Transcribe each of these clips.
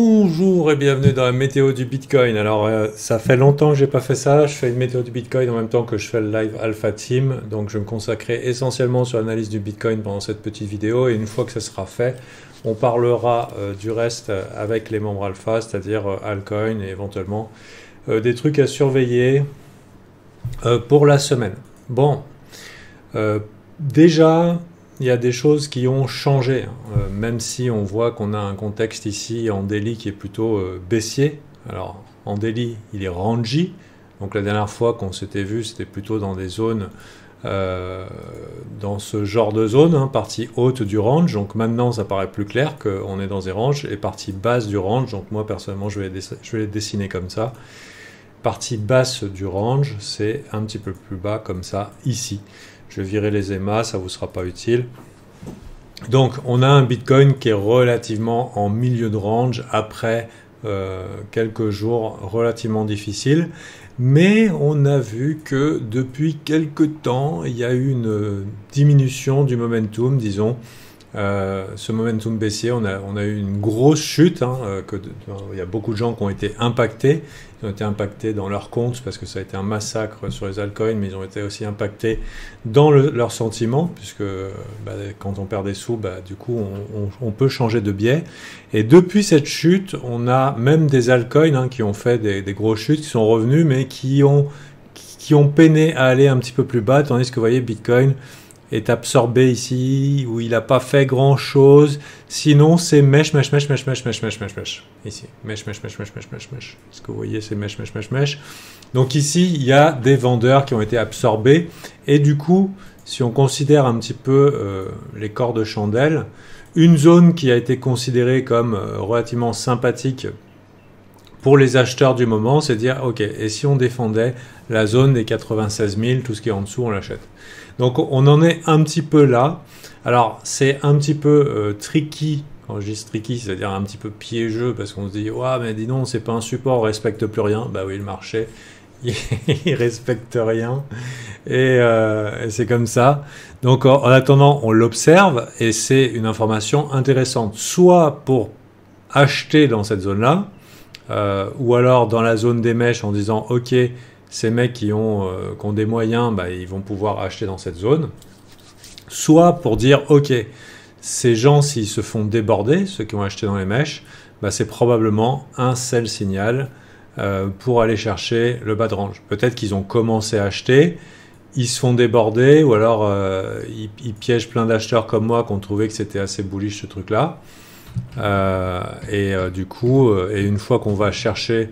Bonjour et bienvenue dans la météo du Bitcoin. Alors ça fait longtemps que j'ai pas fait ça, je fais une météo du Bitcoin en même temps que je fais le live Alpha Team, donc je vais me consacrer essentiellement sur l'analyse du Bitcoin pendant cette petite vidéo et une fois que ça sera fait, on parlera du reste avec les membres Alpha, c'est-à-dire Altcoin et éventuellement des trucs à surveiller pour la semaine. Bon, déjà... il y a des choses qui ont changé, même si on voit qu'on a un contexte ici en daily qui est plutôt baissier. Alors en daily, il est rangy, donc la dernière fois qu'on s'était vu, c'était plutôt dans des zones, dans ce genre de zone, partie haute du range, donc maintenant ça paraît plus clair qu'on est dans des ranges, et partie basse du range, donc moi personnellement je vais les dessiner comme ça. Partie basse du range, c'est un petit peu plus bas comme ça, ici. Je vais virer les EMA, ça ne vous sera pas utile. Donc, on a un Bitcoin qui est relativement en milieu de range après quelques jours relativement difficiles. Mais on a vu que depuis quelques temps, il y a eu une diminution du momentum, disons. Ce momentum baissier, on a eu une grosse chute. Il y a beaucoup de gens qui ont été impactés. Ils ont été impactés dans leurs comptes parce que ça a été un massacre sur les altcoins, mais ils ont été aussi impactés dans leurs sentiments, puisque quand on perd des sous, du coup, on peut changer de biais. Et depuis cette chute, on a même des altcoins qui ont fait des grosses chutes, qui sont revenus, mais qui ont peiné à aller un petit peu plus bas, tandis que vous voyez, Bitcoin est absorbé ici, où il n'a pas fait grand chose. Sinon, c'est mèche. Ici, mèche. Ce que vous voyez, c'est mèche. Donc ici, il y a des vendeurs qui ont été absorbés. Et du coup, si on considère un petit peu les corps de chandelle, une zone qui a été considérée comme relativement sympathique pour les acheteurs du moment, c'est de dire, ok, et si on défendait la zone des 96 000, tout ce qui est en dessous, on l'achète. Donc on en est un petit peu là. Alors c'est un petit peu tricky, quand je dis tricky, c'est-à-dire un petit peu piégeux, parce qu'on se dit, ouais, mais dis donc, c'est pas un support, on respecte plus rien. Bah oui, le marché, il respecte rien. Et c'est comme ça. Donc en attendant, on l'observe, et c'est une information intéressante, soit pour acheter dans cette zone-là, ou alors dans la zone des mèches en disant, ok, ces mecs qui ont des moyens, ils vont pouvoir acheter dans cette zone. Soit pour dire, ok, ces gens, s'ils se font déborder, ceux qui ont acheté dans les mèches, c'est probablement un sell signal pour aller chercher le bas de range. Peut-être qu'ils ont commencé à acheter, ils se font déborder, ou alors ils piègent plein d'acheteurs comme moi qui ont trouvé que c'était assez bullish ce truc-là. Du coup, et une fois qu'on va chercher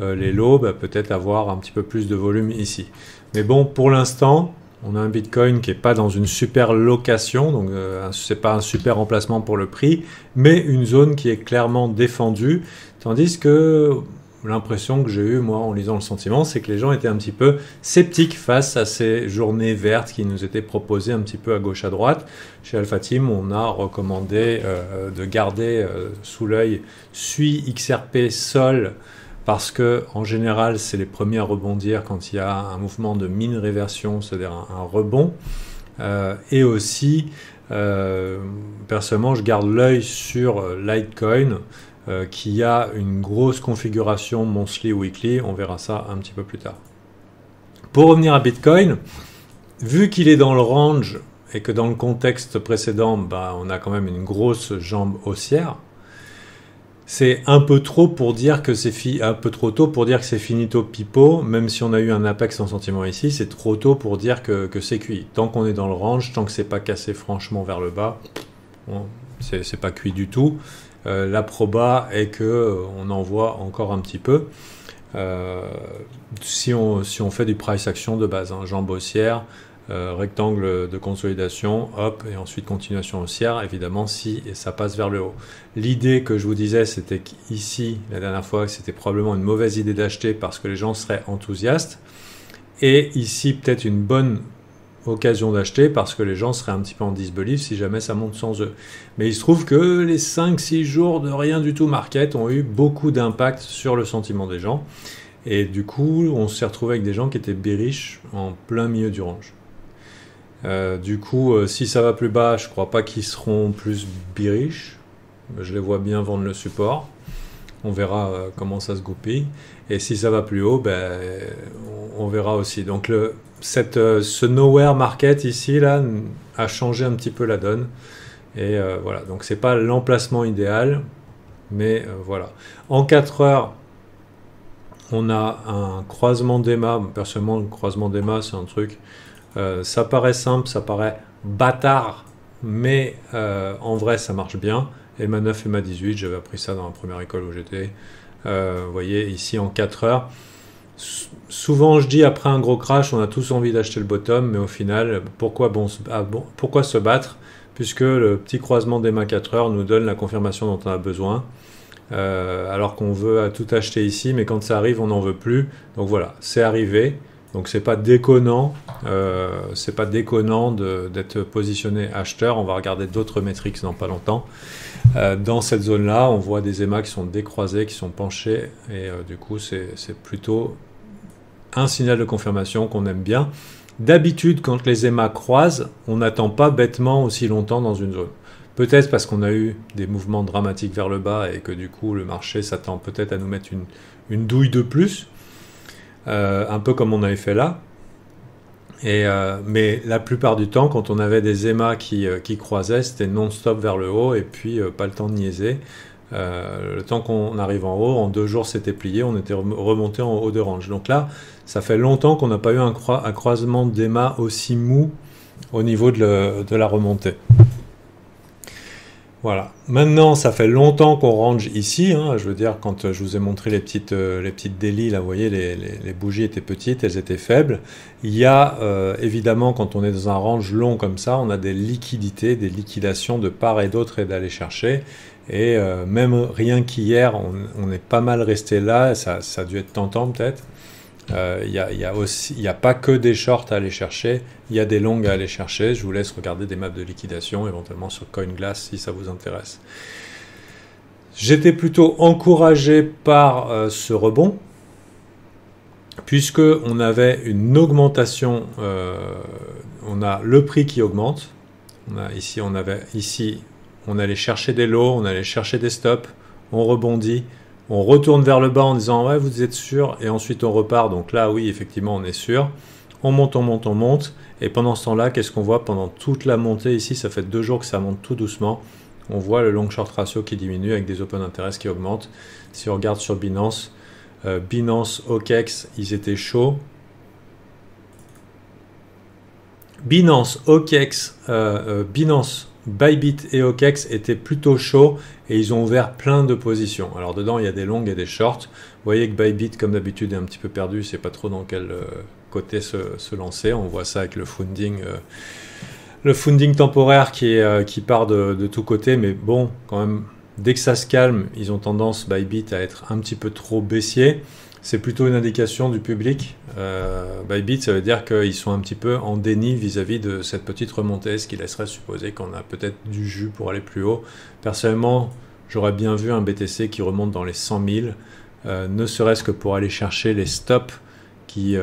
les lots, peut-être avoir un petit peu plus de volume ici. Mais bon, pour l'instant, on a un Bitcoin qui n'est pas dans une super location, donc c'est pas un super emplacement pour le prix, mais une zone qui est clairement défendue, tandis que l'impression que j'ai eue, moi, en lisant le sentiment, c'est que les gens étaient un petit peu sceptiques face à ces journées vertes qui nous étaient proposées un petit peu à gauche à droite. Chez Alpha Team, on a recommandé de garder sous l'œil SUI, XRP, Sol, parce que en général, c'est les premiers à rebondir quand il y a un mouvement de mean réversion, c'est-à-dire un rebond. Et aussi, personnellement, je garde l'œil sur Litecoin, qui a une grosse configuration monthly, weekly. On verra ça un petit peu plus tard. Pour revenir à Bitcoin, vu qu'il est dans le range et que dans le contexte précédent, on a quand même une grosse jambe haussière, c'est un peu trop pour dire que un peu trop tôt pour dire que c'est finito pipo, même si on a eu un apex en sentiment ici, c'est trop tôt pour dire que c'est cuit. Tant qu'on est dans le range, tant que c'est pas cassé franchement vers le bas, c'est pas cuit du tout. La proba est que on en voit encore un petit peu. Si on fait du price action de base, jambe haussière, rectangle de consolidation, hop, et ensuite continuation haussière, évidemment, si ça passe vers le haut. L'idée que je vous disais, c'était qu'ici, la dernière fois, c'était probablement une mauvaise idée d'acheter parce que les gens seraient enthousiastes, et ici, peut-être une bonne occasion d'acheter parce que les gens seraient un petit peu en disbelief si jamais ça monte sans eux. Mais il se trouve que les 5-6 jours de rien du tout market ont eu beaucoup d'impact sur le sentiment des gens, et du coup, on s'est retrouvé avec des gens qui étaient bearish en plein milieu du range. Du coup, si ça va plus bas, je ne crois pas qu'ils seront plus bearish. Je les vois bien vendre le support. On verra comment ça se goupille. Et si ça va plus haut, ben, on verra aussi. Donc ce nowhere market ici là a changé un petit peu la donne. Et voilà, donc c'est pas l'emplacement idéal, mais voilà. En 4 heures, on a un croisement d'EMA. Personnellement, le croisement d'EMA, c'est un truc, ça paraît simple, ça paraît bâtard, mais en vrai, ça marche bien. EMA 9, EMA 18, j'avais appris ça dans la première école où j'étais. Vous voyez, ici en 4 heures. Souvent, je dis après un gros crash, on a tous envie d'acheter le bottom, mais au final, pourquoi se battre, puisque le petit croisement d'EMA 4 heures nous donne la confirmation dont on a besoin, alors qu'on veut tout acheter ici, mais quand ça arrive, on n'en veut plus. Donc voilà, c'est arrivé. Donc c'est pas déconnant, d'être positionné acheteur. On va regarder d'autres métriques dans pas longtemps. Dans cette zone-là, on voit des EMA qui sont décroisés, qui sont penchés, et du coup c'est plutôt un signal de confirmation qu'on aime bien. D'habitude, quand les EMA croisent, on n'attend pas bêtement aussi longtemps dans une zone. Peut-être parce qu'on a eu des mouvements dramatiques vers le bas et que du coup le marché s'attend peut-être à nous mettre une douille de plus, un peu comme on avait fait là. Mais la plupart du temps, quand on avait des EMA qui croisaient, c'était non-stop vers le haut et puis pas le temps de niaiser. Le temps qu'on arrive en haut, en 2 jours c'était plié, on était remonté en haut de range. Donc là, ça fait longtemps qu'on n'a pas eu un croisement d'EMA aussi mou au niveau de la remontée. Voilà. Maintenant, ça fait longtemps qu'on range ici. Hein. Je veux dire, quand je vous ai montré les petites daily, là, vous voyez, les bougies étaient petites, elles étaient faibles. Il y a évidemment, quand on est dans un range long comme ça, on a des liquidités, des liquidations de part et d'autre et d'aller chercher. Et même rien qu'hier, on est pas mal resté là. Ça a dû être tentant peut-être. Il y a pas que des shorts à aller chercher, il y a des longues à aller chercher. Je vous laisse regarder des maps de liquidation éventuellement sur CoinGlass si ça vous intéresse. J'étais plutôt encouragé par ce rebond puisque on avait une augmentation, on a le prix qui augmente. On allait chercher des lows, on allait chercher des stops, on rebondit. On retourne vers le bas en disant « ouais, vous êtes sûr ?» et ensuite on repart. Donc là, oui, effectivement, on est sûr. On monte, on monte, on monte. Et pendant ce temps-là, qu'est-ce qu'on voit pendant toute la montée ici? Ça fait 2 jours que ça monte tout doucement. On voit le long-short ratio qui diminue avec des open interest qui augmentent. Si on regarde sur Binance, Binance, OKEx, ils étaient chauds. Binance, OKEx, Binance, Bybit et OKEx étaient plutôt chauds et ils ont ouvert plein de positions. Alors dedans, il y a des longues et des shorts. Vous voyez que Bybit, comme d'habitude, est un petit peu perdu. C'est pas trop dans quel côté se lancer. On voit ça avec le funding temporaire qui part de tous côtés. Mais bon, quand même, dès que ça se calme, ils ont tendance, Bybit, à être un petit peu trop baissier. C'est plutôt une indication du public. Bybit, ça veut dire qu'ils sont un petit peu en déni vis-à-vis de cette petite remontée, ce qui laisserait supposer qu'on a peut-être du jus pour aller plus haut. Personnellement, j'aurais bien vu un BTC qui remonte dans les 100 000, ne serait-ce que pour aller chercher les stops qui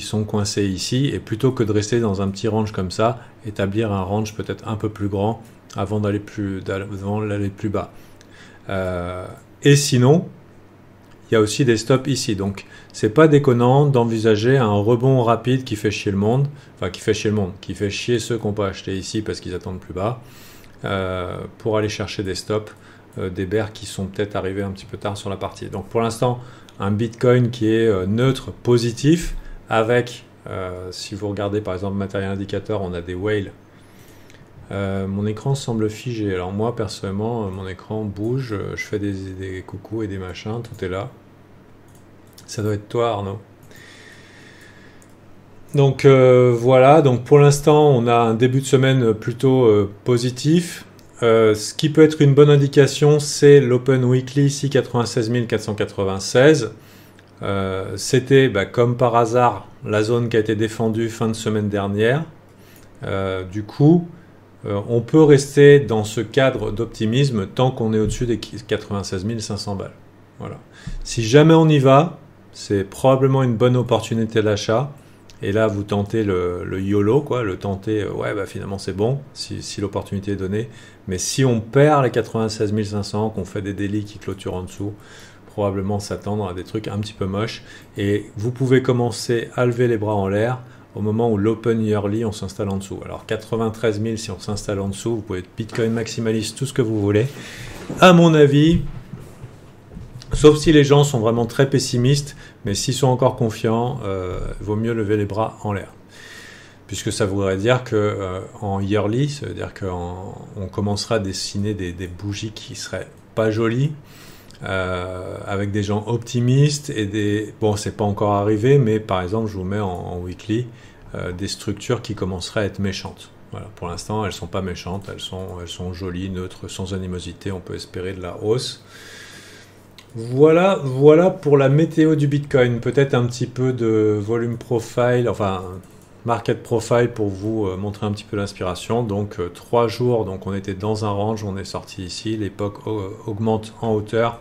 sont coincés ici, et plutôt que de rester dans un petit range comme ça, établir un range peut-être un peu plus grand avant d'aller plus bas. Et sinon, il y a aussi des stops ici, donc c'est pas déconnant d'envisager un rebond rapide qui fait chier le monde, qui fait chier ceux qui n'ont pas acheté ici parce qu'ils attendent plus bas, pour aller chercher des stops, des bears qui sont peut-être arrivés un petit peu tard sur la partie. Donc pour l'instant, un Bitcoin qui est neutre, positif, avec, si vous regardez par exemple matériel indicateur, on a des whales. Mon écran semble figé. Alors moi personnellement, mon écran bouge, je fais des coucous et des machins, tout est là. Ça doit être toi, Arnaud. Donc voilà, donc pour l'instant on a un début de semaine plutôt positif. Ce qui peut être une bonne indication, c'est l'Open Weekly ici 96 496. C'était comme par hasard la zone qui a été défendue fin de semaine dernière. Du coup, on peut rester dans ce cadre d'optimisme tant qu'on est au-dessus des 96 500 balles. Voilà. Si jamais on y va, c'est probablement une bonne opportunité d'achat. Et là, vous tentez le YOLO, le tentez, finalement c'est bon, si l'opportunité est donnée. Mais si on perd les 96 500, qu'on fait des délits qui clôturent en dessous, probablement s'attendre à des trucs un petit peu moches. Et vous pouvez commencer à lever les bras en l'air au moment où l'Open Yearly, on s'installe en dessous. Alors 93 000 si on s'installe en dessous, vous pouvez être Bitcoin maximaliste, tout ce que vous voulez. À mon avis, sauf si les gens sont vraiment très pessimistes, mais s'ils sont encore confiants, il vaut mieux lever les bras en l'air. Puisque ça voudrait dire qu'en yearly, ça veut dire qu'on commencera à dessiner des bougies qui seraient pas jolies, avec des gens optimistes et des... Bon, c'est pas encore arrivé, mais par exemple, je vous mets en weekly des structures qui commenceraient à être méchantes. Voilà, pour l'instant, elles sont pas méchantes, elles sont jolies, neutres, sans animosité, on peut espérer de la hausse. Voilà pour la météo du Bitcoin. Peut-être un petit peu de volume profile, enfin market profile pour vous montrer un petit peu l'inspiration. Donc 3 jours, donc on était dans un range, on est sorti ici, l'époque augmente en hauteur.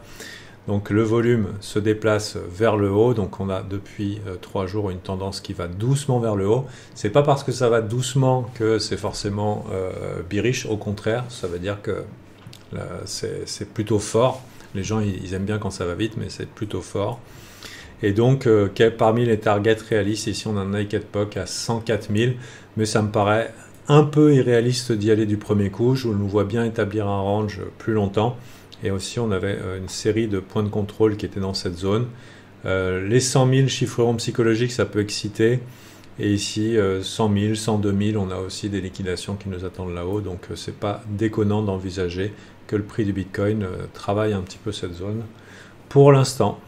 Donc le volume se déplace vers le haut, donc on a depuis 3 jours une tendance qui va doucement vers le haut. C'est pas parce que ça va doucement que c'est forcément bearish, au contraire, ça veut dire que c'est plutôt fort. Les gens ils aiment bien quand ça va vite, mais c'est plutôt fort. Et donc parmi les targets réalistes, ici on a un naked POC à 104 000, mais ça me paraît un peu irréaliste d'y aller du premier coup. Je nous vois bien établir un range plus longtemps. Et aussi, on avait une série de points de contrôle qui étaient dans cette zone. Les 100 000 chiffres ronds psychologiques, ça peut exciter. Et ici, 100 000, 102 000, on a aussi des liquidations qui nous attendent là-haut. Donc, c'est pas déconnant d'envisager que le prix du Bitcoin travaille un petit peu cette zone. Pour l'instant,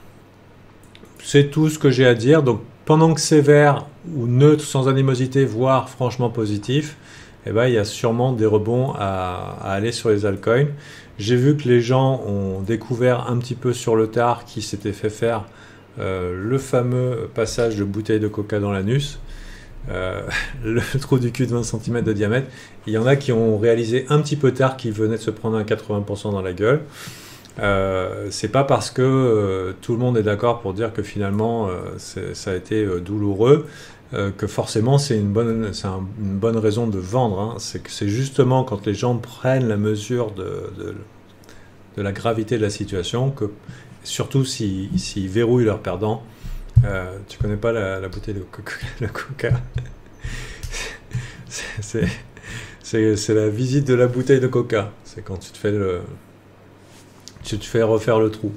c'est tout ce que j'ai à dire. Donc, pendant que c'est vert ou neutre, sans animosité, voire franchement positif, eh ben, il y a sûrement des rebonds à aller sur les altcoins. J'ai vu que les gens ont découvert un petit peu sur le tard qui s'était fait faire le fameux passage de bouteille de coca dans l'anus, le trou du cul de 20 cm de diamètre. Il y en a qui ont réalisé un petit peu tard qu'ils venaient de se prendre un 80% dans la gueule. C'est pas parce que tout le monde est d'accord pour dire que finalement ça a été douloureux que forcément c'est une bonne raison de vendre. Hein. C'est justement quand les gens prennent la mesure de la gravité de la situation, que surtout s'ils verrouillent leur perdant. Tu connais pas la bouteille de coca c'est la visite de la bouteille de coca. C'est quand tu te fais refaire le trou.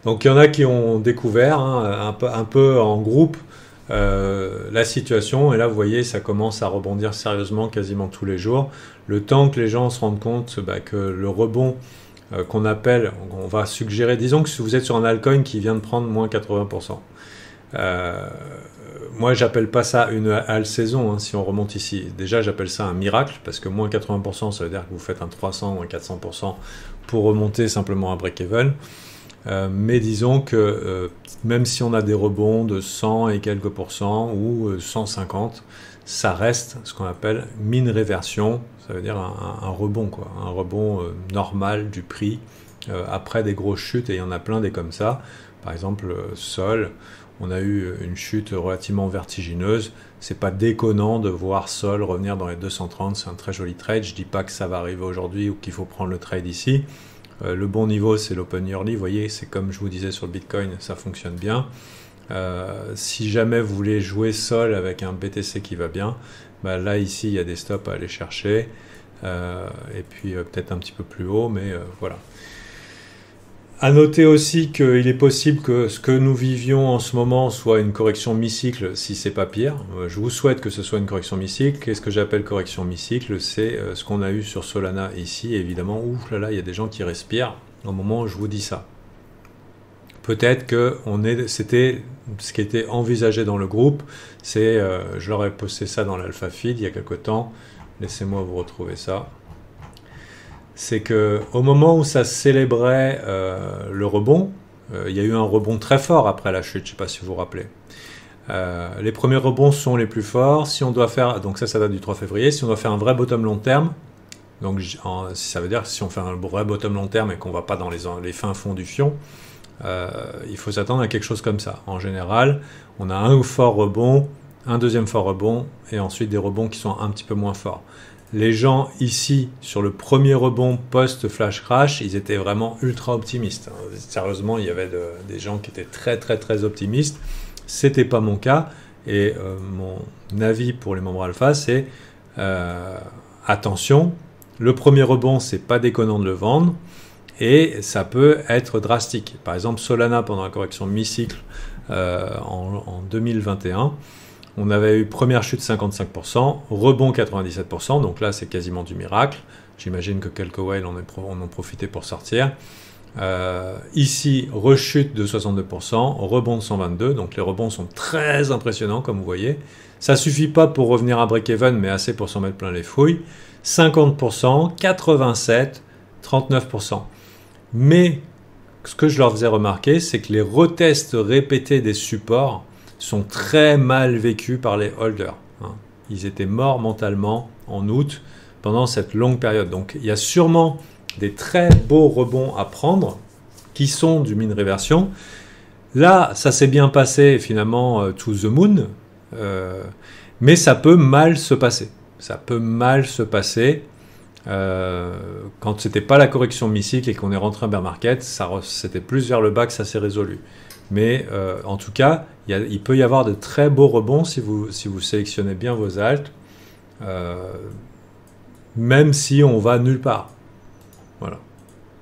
Donc il y en a qui ont découvert un peu en groupe la situation, et là vous voyez ça commence à rebondir sérieusement quasiment tous les jours, le temps que les gens se rendent compte que le rebond qu'on appelle, on va suggérer, disons que si vous êtes sur un altcoin qui vient de prendre moins 80%, moi j'appelle pas ça une halle saison, hein, si on remonte ici, déjà j'appelle ça un miracle, parce que moins 80% ça veut dire que vous faites un 300 ou un 400% pour remonter simplement à break-even. Mais disons que même si on a des rebonds de 100 et quelques pourcents ou 150, ça reste ce qu'on appelle mean réversion, ça veut dire un rebond, quoi, un rebond normal du prix après des grosses chutes, et il y en a plein des comme ça. Par exemple, Sol, on a eu une chute relativement vertigineuse. C'est pas déconnant de voir Sol revenir dans les 230, c'est un très joli trade. Je dis pas que ça va arriver aujourd'hui ou qu'il faut prendre le trade ici. Le bon niveau, c'est l'Open Yearly. Vous voyez, c'est comme je vous disais sur le Bitcoin, ça fonctionne bien. Si jamais vous voulez jouer Sol avec un BTC qui va bien, là, ici, il y a des stops à aller chercher. Et puis, peut-être un petit peu plus haut, mais voilà. À noter aussi qu'il est possible que ce que nous vivions en ce moment soit une correction mi-cycle, si c'est pas pire. Je vous souhaite que ce soit une correction mi-cycle. Qu'est-ce que j'appelle correction mi-cycle? C'est ce qu'on a eu sur Solana ici. Évidemment, ouf là là, il y a des gens qui respirent au moment où je vous dis ça. Peut-être que c'était ce qui était envisagé dans le groupe. Je leur ai posté ça dans l'alpha feed il y a quelque temps. Laissez-moi vous retrouver ça. C'est qu'au moment où ça célébrait le rebond, il y a eu un rebond très fort après la chute, je ne sais pas si vous vous rappelez. Les premiers rebonds sont les plus forts. Si on doit faire, donc ça date du 3 février, si on doit faire un vrai bottom long terme, donc ça veut dire que si on fait un vrai bottom long terme et qu'on ne va pas dans les fins fonds du fion, il faut s'attendre à quelque chose comme ça. En général, on a un fort rebond, un deuxième fort rebond, et ensuite des rebonds qui sont un petit peu moins forts. les gens ici, sur le premier rebond post-flash crash, ils étaient vraiment ultra optimistes. Sérieusement, il y avait des gens qui étaient très très très optimistes. C'était pas mon cas. Et mon avis pour les membres alpha, c'est attention, le premier rebond, c'est pas déconnant de le vendre. Et ça peut être drastique. Par exemple, Solana, pendant la correction mi-cycle en 2021, on avait eu première chute 55%, rebond 97%, donc là c'est quasiment du miracle. J'imagine que quelques whales en ont profité pour sortir. Ici, rechute de 62%, rebond de 122%, donc les rebonds sont très impressionnants comme vous voyez. Ça suffit pas pour revenir à break-even, mais assez pour s'en mettre plein les fouilles. 50%, 87%, 39%. Mais ce que je leur faisais remarquer, c'est que les retests répétés des supports sont très mal vécus par les holders. Ils étaient morts mentalement en août pendant cette longue période. Donc il y a sûrement des très beaux rebonds à prendre qui sont du mean reversion. Là, ça s'est bien passé finalement to the moon, mais ça peut mal se passer. Ça peut mal se passer. Quand c'était pas la correction mi-cycle et qu'on est rentré en bear market, c'était plus vers le bas que ça s'est résolu. Mais en tout cas, il peut y avoir de très beaux rebonds si vous sélectionnez bien vos alts, même si on va nulle part. Voilà.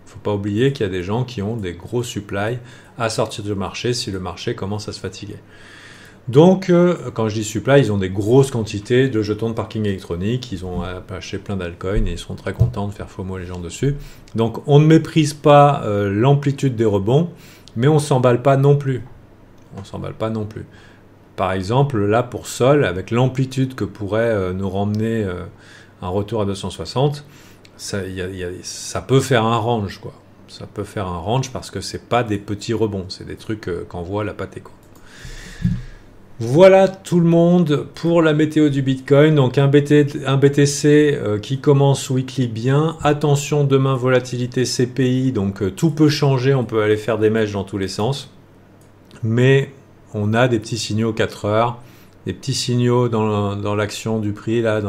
Il ne faut pas oublier qu'il y a des gens qui ont des gros supplies à sortir du marché si le marché commence à se fatiguer. Donc, quand je dis supply, ils ont des grosses quantités de jetons de parking électronique, ils ont acheté plein d'altcoins et ils sont très contents de faire FOMO les gens dessus. Donc, on ne méprise pas l'amplitude des rebonds, mais on ne s'emballe pas non plus. On s'emballe pas non plus. Par exemple, là, pour Sol, avec l'amplitude que pourrait nous ramener un retour à 260, ça peut faire un range, quoi. Ça peut faire un range parce que c'est pas des petits rebonds, c'est des trucs qu'envoie la pâté, quoi. Voilà tout le monde pour la météo du Bitcoin. Donc un BTC qui commence weekly bien. Attention, demain volatilité CPI, donc tout peut changer, on peut aller faire des mèches dans tous les sens. Mais on a des petits signaux 4 heures, des petits signaux dans l'action du prix, là,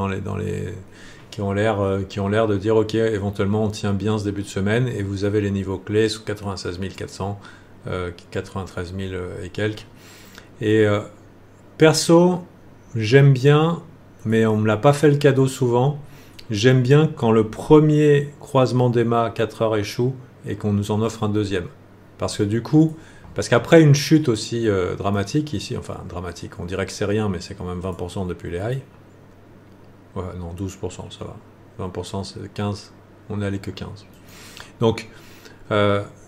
qui ont l'air de dire ok, éventuellement on tient bien ce début de semaine et vous avez les niveaux clés sous 96 400, 93 000 et quelques. Et perso, j'aime bien, mais on ne me l'a pas fait le cadeau souvent, j'aime bien quand le premier croisement d'EMA 4 heures échoue et qu'on nous en offre un deuxième. Parce que du coup, parce qu'après une chute aussi dramatique ici, enfin dramatique, on dirait que c'est rien, mais c'est quand même 20% depuis les highs. Ouais, non, 12%, ça va. 20%, c'est 15%, on n'est allé que 15%. Donc,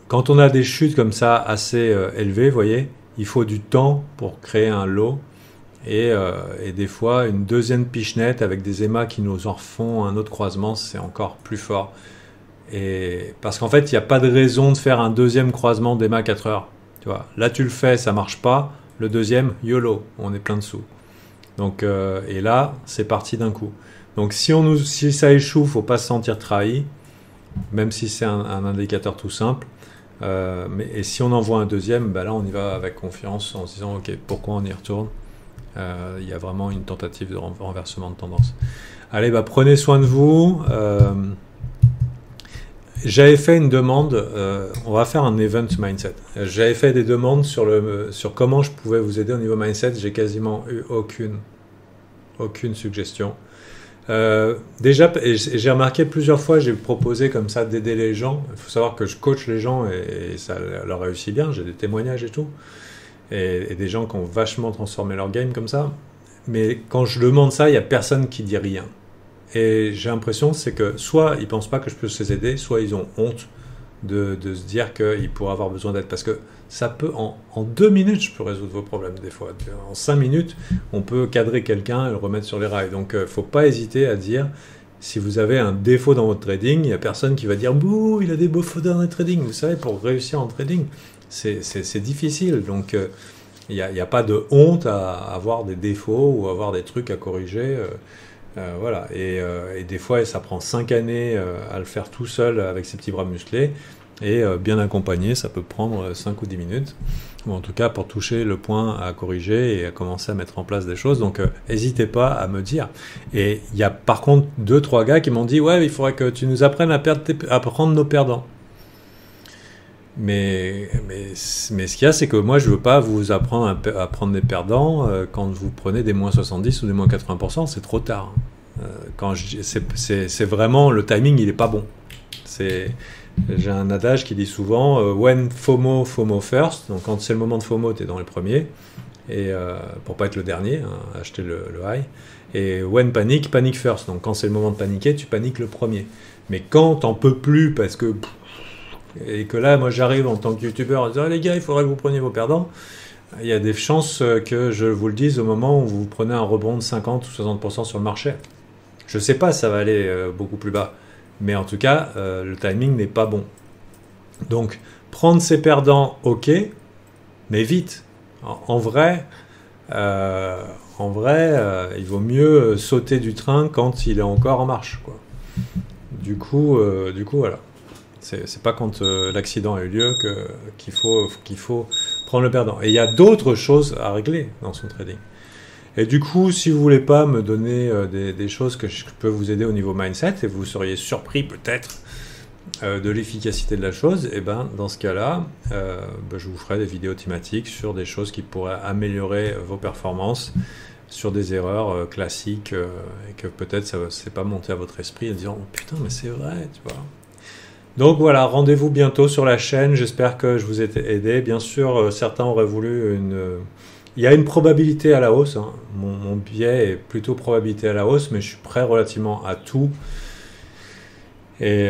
quand on a des chutes comme ça assez élevées, vous voyez, il faut du temps pour créer un low. Et des fois, une deuxième pichenette avec des émas qui nous en refont un autre croisement, c'est encore plus fort. Et parce qu'en fait, il n'y a pas de raison de faire un deuxième croisement d'émas 4 heures. Tu vois, là, tu le fais, ça marche pas. Le deuxième, YOLO, on est plein de sous. Donc, et là, c'est parti d'un coup. Donc, si ça échoue, faut pas se sentir trahi, même si c'est un indicateur tout simple. Et si on en voit un deuxième, bah là, on y va avec confiance en se disant, ok, pourquoi on y retourne ? Il y a vraiment une tentative de renversement de tendance. Allez, bah, prenez soin de vous. J'avais fait une demande, on va faire un event mindset. J'avais fait des demandes sur comment je pouvais vous aider au niveau mindset. J'ai quasiment eu aucune suggestion. Déjà, j'ai remarqué plusieurs fois, j'ai proposé comme ça d'aider les gens. Il faut savoir que je coach les gens et ça leur réussit bien. J'ai des témoignages et tout. Et des gens qui ont vachement transformé leur game comme ça. Mais quand je demande ça, il n'y a personne qui dit rien. Et j'ai l'impression c'est que soit ils ne pensent pas que je peux les aider, soit ils ont honte de se dire qu'ils pourraient avoir besoin d'aide. Parce que ça peut, en 2 minutes, je peux résoudre vos problèmes des fois. En 5 minutes, on peut cadrer quelqu'un et le remettre sur les rails. Donc, il ne faut pas hésiter à dire, si vous avez un défaut dans votre trading, il n'y a personne qui va dire « Bouh, il a des défauts dans le trading ». Vous savez, pour réussir en trading, c'est difficile. Donc, il n'y a pas de honte à avoir des défauts ou avoir des trucs à corriger. Voilà. Et des fois, ça prend 5 années à le faire tout seul avec ses petits bras musclés. Et bien accompagné, ça peut prendre 5 ou 10 minutes. Ou en tout cas pour toucher le point à corriger et à commencer à mettre en place des choses. Donc n'hésitez pas à me dire. Et il y a par contre 2-3 gars qui m'ont dit « Ouais, il faudrait que tu nous apprennes à prendre nos perdants. » Mais ce qu'il y a, c'est que moi, je ne veux pas vous apprendre à prendre des perdants quand vous prenez des moins 70 ou des moins 80%, c'est trop tard. C'est vraiment, le timing, il n'est pas bon. J'ai un adage qui dit souvent when FOMO, FOMO first. Donc quand c'est le moment de FOMO, tu es dans les premiers. Et pour pas être le dernier, hein, acheter le high. Et when panic, panic first. Donc quand c'est le moment de paniquer, tu paniques le premier. Mais quand t'en peux plus parce que... Et que là, moi j'arrive en tant que youtubeur en disant les gars, il faudrait que vous preniez vos perdants. Il y a des chances que je vous le dise au moment où vous prenez un rebond de 50 ou 60% sur le marché. Je sais pas, ça va aller beaucoup plus bas. Mais en tout cas, le timing n'est pas bon. Donc, prendre ses perdants, ok, mais vite. En vrai, il vaut mieux sauter du train quand il est encore en marche, quoi. Du coup, voilà. C'est pas quand l'accident a eu lieu qu'il faut prendre le perdant. Et il y a d'autres choses à régler dans son trading. Et du coup, si vous voulez pas me donner des choses que je peux vous aider au niveau mindset, et vous seriez surpris peut-être de l'efficacité de la chose, et ben dans ce cas-là, je vous ferai des vidéos thématiques sur des choses qui pourraient améliorer vos performances, sur des erreurs classiques, et que peut-être ça ne s'est pas monté à votre esprit en disant oh, « Putain, mais c'est vrai, tu vois ». Donc voilà, rendez-vous bientôt sur la chaîne, j'espère que je vous ai aidé. Bien sûr, certains auraient voulu Il y a une probabilité à la hausse, hein. Mon biais est plutôt probabilité à la hausse, mais je suis prêt relativement à tout. Et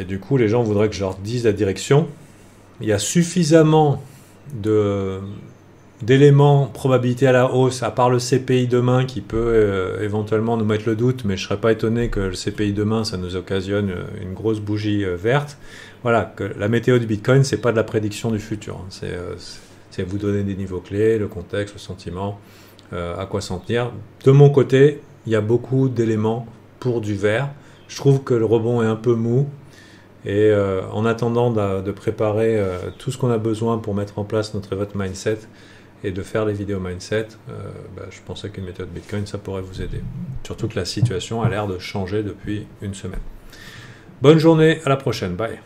du coup, les gens voudraient que je leur dise la direction. Il y a suffisamment d'éléments probabilité à la hausse, à part le CPI demain qui peut éventuellement nous mettre le doute, mais je ne serais pas étonné que le CPI demain, ça nous occasionne une grosse bougie verte. Voilà, que la météo du Bitcoin, c'est pas de la prédiction du futur. Hein. C'est vous donner des niveaux clés, le contexte, le sentiment, à quoi s'en tenir. De mon côté, il y a beaucoup d'éléments pour du vert. Je trouve que le rebond est un peu mou. Et en attendant de préparer tout ce qu'on a besoin pour mettre en place notre event mindset et de faire les vidéos mindset, je pensais qu'une méthode Bitcoin, ça pourrait vous aider. Surtout que la situation a l'air de changer depuis une semaine. Bonne journée, à la prochaine, bye.